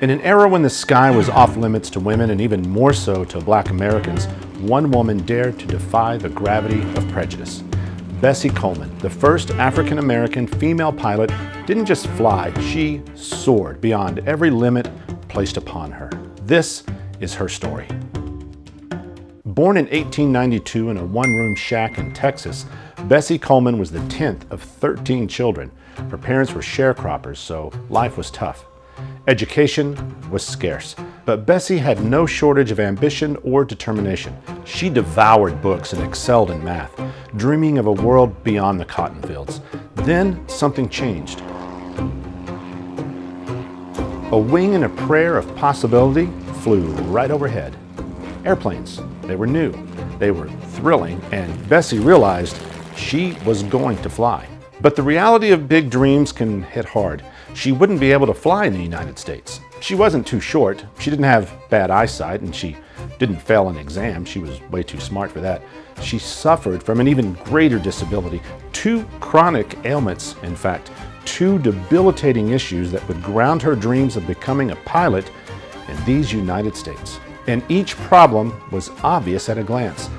In an era when the sky was off limits to women and even more so to Black Americans, one woman dared to defy the gravity of prejudice. Bessie Coleman, the first African-American female pilot, didn't just fly, she soared beyond every limit placed upon her. This is her story. Born in 1892 in a one-room shack in Texas, Bessie Coleman was the 10th of 13 children. Her parents were sharecroppers, so life was tough. Education was scarce, but Bessie had no shortage of ambition or determination. She devoured books and excelled in math, dreaming of a world beyond the cotton fields. Then something changed. A wing and a prayer of possibility flew right overhead. Airplanes, they were new, they were thrilling, and Bessie realized she was going to fly. But the reality of big dreams can hit hard. She wouldn't be able to fly in the United States. She wasn't too short, she didn't have bad eyesight, and she didn't fail an exam. She was way too smart for that. She suffered from an even greater disability, 2 chronic ailments, in fact, 2 debilitating issues that would ground her dreams of becoming a pilot in these United States. And each problem was obvious at a glance.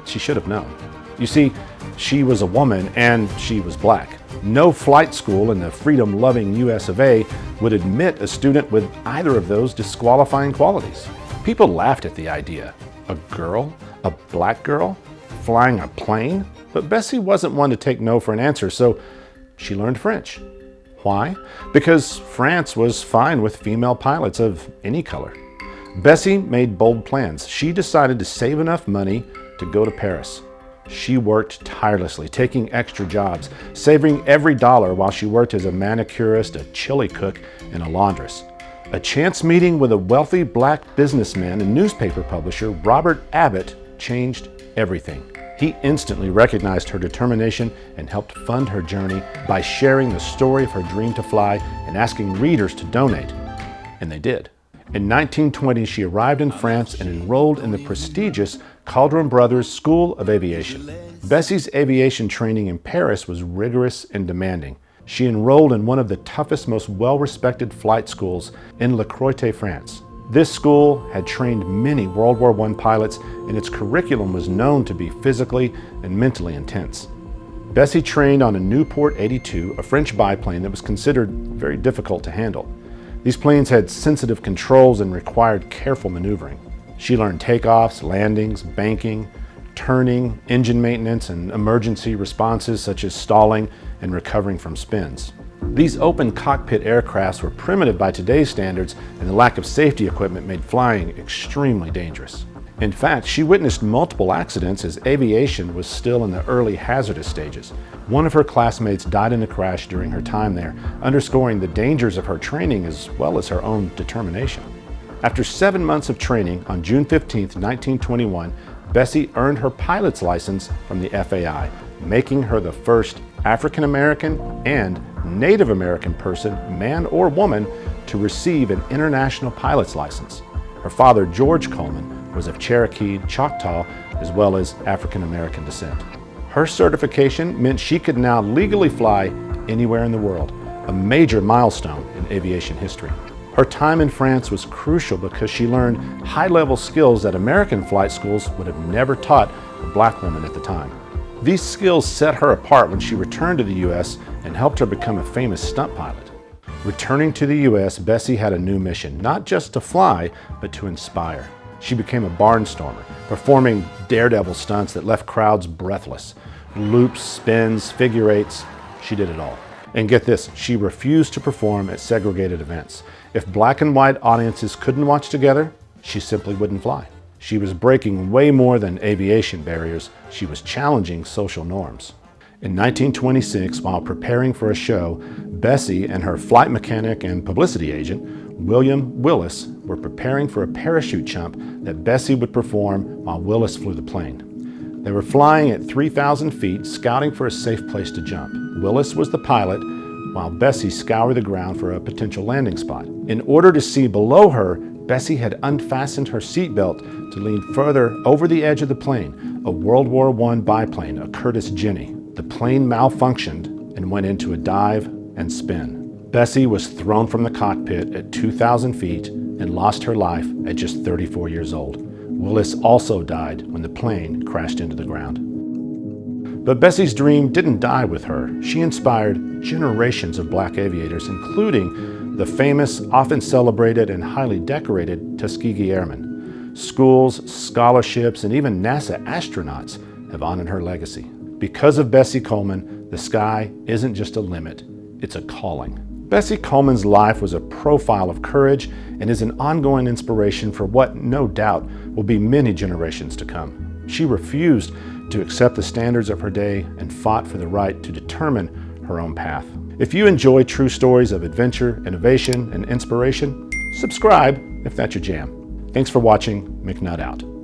She should have known. You see, she was a woman and she was Black. No flight school in the freedom-loving US of A would admit a student with either of those disqualifying qualities. People laughed at the idea. A girl, a Black girl, flying a plane? But Bessie wasn't one to take no for an answer, so she learned French. Why? Because France was fine with female pilots of any color. Bessie made bold plans. She decided to save enough money to go to Paris. She worked tirelessly, taking extra jobs, saving every dollar while she worked as a manicurist, a chili cook, and a laundress. A chance meeting with a wealthy Black businessman and newspaper publisher, Robert Abbott, changed everything. He instantly recognized her determination and helped fund her journey by sharing the story of her dream to fly and asking readers to donate. And they did. In 1920, she arrived in France and enrolled in the prestigious Caldron Brothers School of Aviation. Bessie's aviation training in Paris was rigorous and demanding. She enrolled in one of the toughest, most well-respected flight schools in Le Croix, France. This school had trained many World War I pilots, and its curriculum was known to be physically and mentally intense. Bessie trained on a Newport 82, a French biplane that was considered very difficult to handle. These planes had sensitive controls and required careful maneuvering. She learned takeoffs, landings, banking, turning, engine maintenance, and emergency responses such as stalling and recovering from spins. These open cockpit aircrafts were primitive by today's standards, and the lack of safety equipment made flying extremely dangerous. In fact, she witnessed multiple accidents as aviation was still in the early hazardous stages. One of her classmates died in a crash during her time there, underscoring the dangers of her training as well as her own determination. After 7 months of training, on June 15, 1921, Bessie earned her pilot's license from the FAI, making her the first African American and Native American person, man or woman, to receive an international pilot's license. Her father, George Coleman, was of Cherokee, Choctaw, as well as African American descent. Her certification meant she could now legally fly anywhere in the world, a major milestone in aviation history. Her time in France was crucial because she learned high-level skills that American flight schools would have never taught a Black woman at the time. These skills set her apart when she returned to the U.S. and helped her become a famous stunt pilot. Returning to the U.S., Bessie had a new mission, not just to fly, but to inspire. She became a barnstormer, performing daredevil stunts that left crowds breathless. Loops, spins, figure eights, she did it all. And get this, she refused to perform at segregated events. If Black and white audiences couldn't watch together, she simply wouldn't fly. She was breaking way more than aviation barriers, she was challenging social norms. In 1926, while preparing for a show, Bessie and her flight mechanic and publicity agent, William Willis, were preparing for a parachute jump that Bessie would perform while Willis flew the plane. They were flying at 3,000 feet, scouting for a safe place to jump. Willis was the pilot, while Bessie scoured the ground for a potential landing spot. In order to see below her, Bessie had unfastened her seatbelt to lean further over the edge of the plane, a World War I biplane, a Curtiss Jenny. The plane malfunctioned and went into a dive and spin. Bessie was thrown from the cockpit at 2,000 feet and lost her life at just 34 years old. Willis also died when the plane crashed into the ground. But Bessie's dream didn't die with her. She inspired generations of black aviators, including the famous, often celebrated, and highly decorated Tuskegee Airmen. Schools, scholarships, and even NASA astronauts have honored her legacy. Because of Bessie Coleman, the sky isn't just a limit, it's a calling. Bessie Coleman's life was a profile of courage and is an ongoing inspiration for what, no doubt, will be many generations to come. She refused to accept the standards of her day and fought for the right to determine her own path. If you enjoy true stories of adventure, innovation, and inspiration, subscribe if that's your jam. Thanks for watching. McNutt out.